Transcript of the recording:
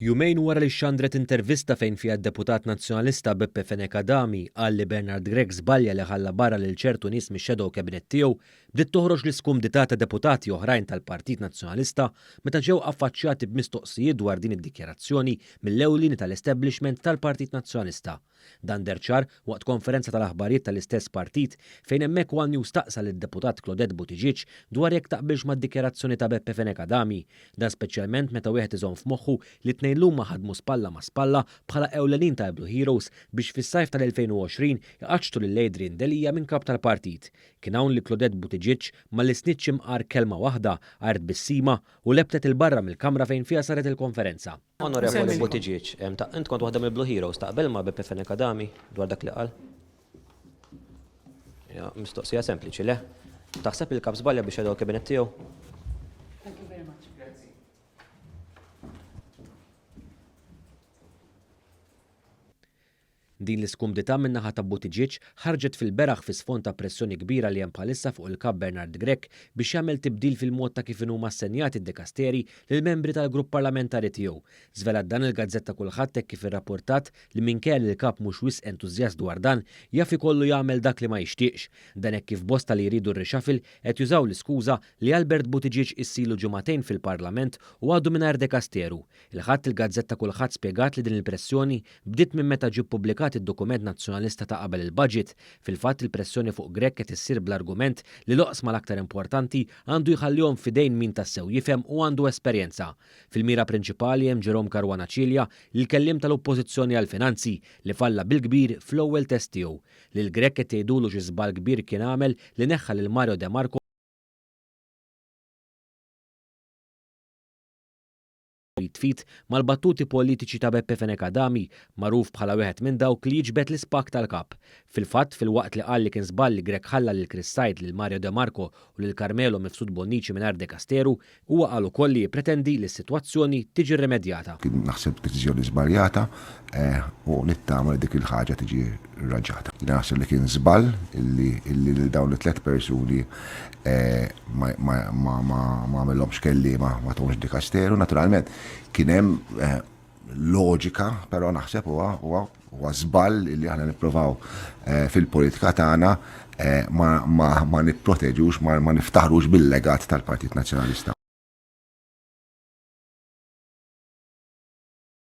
Jumejn wara li xandret intervista fejn fiha d-deputat nazzjonalista Beppe Fenekadami qal li Bernard Gregg żbalja li ħalla barra lil ċertu nies mix-shadow cabinet tiegħu, bdiet toħroġ l-iskumdità ta' deputati oħrajn tal-Partit Nazzjonalista meta ġew affaċċjati b'mistoqsijiet dwar din id-dikjarazzjoni mill-ewlieni tal-establishment tal-Partit Nazzjonalista. Dan derċar waqt konferenza tal-aħbarijiet tal-istess partit fejn hemmhekk One News staqsa lid-deputat Claudette Buttigieg dwar jekk taqbilx mad-dikjarazzjoni ta' Beppe Fenekadami, dan speċjalment meta wieħed iżomm f'moħħu li tnejn lum ħadmu spalla ma' spalla bħala ewlenin ta' Blue Heroes biex fis-sajf tal-2020 jaqaċtu lil Adrian Delija minn kap tal-partit. Kien hawn li Claudette Buttigieg ma li snitx imqar kelma waħda qart bis-sima u lebtet il-barra mill-kamra fejn fiha saret il-konferenza. Onorevoli Buttigieg, int kont waħda mill-Blue Heroes taqbel ma' Beppe Fenekadami dwar dak li qal? Mistoqsija sempliċi, le? Taħseb il-kap żbalja biex shadow cabinet tiegħu? Thank you very much. Din l-iskumdità min-naħa ta' Buttigieg ħarġet fil-beraħ fi sfond ta' pressjoni kbira li hemm bħalissa fuq il-kap Bernard Gregg biex jagħmel tibdil fil-mod ta' kif huma assenjati d-dikasteri lill-membri tal-grupp parlamentari tiegħu. Żvelat dan il-Gazzetta Kulħadd hekk kif irrapportat li minkejja li l-kap mhux wisq entużjast dwar dan, jaf ikollu jagħmel dak li ma jixtieqx. Dan hekk kif bosta li jridu r-reshuffle qed jużaw l-iskuża li Albert Buttigieg issilu ġimagħtejn fil-Parlament u għadu mingħajr dekasteru. Il-ħadd il-Gazzetta Kulħadd spjegat li din il-pressjoni bdiet minn meta ġie ppubblikat id-dokument nazzjonalista ta' qabel il-budget. Fil-fatt il-pressjoni fuq Gregg qed issir bl-argument li l-oqsma l-aktar importanti għandu jħallihom fidejn min tassew jifhem u għandu esperjenza. Fil-mira prinċipali hemm Jerome Caruana Cilja, il-kellim tal-Oppożizzjoni għall-Finanzi li falla bil-kbir fl-ewwel test tiegħu. Lil Gregg qed jgħidulu xi żball kbir kien għamel li neħħa lil Mario De Marco jitfit mal-battuti politiċi ta' Beppe Fenekadami, magħruf bħala wieħed minn dawk li jiġbed l-ispak tal-kap. Fil-fatt fil-waqt li qal li kien żball li Gregg ħalla lil Chris Said lil Mario De Marco u lil Carmelo Mifsud Bonnici mingħajr dekasteru, huwa qal ukoll li jippretendi li s-sitwazzjoni tiġi rimedjata. Kien naħseb deċiżjoni żbaljata u nittama li dik il-ħaġa tiġi raġġata. Naħseb li kien żball illi dawn it-tliet persuni ma għamilhomx kelliema ma tgħux dikasteru. Naturalment kien hemm loġika, però naħseb huwa żball illi aħna nippruvaw fil-politika tagħna ma nipproteġux, ma niftaħrux bil-legat tal-Partit Nazzjonalista.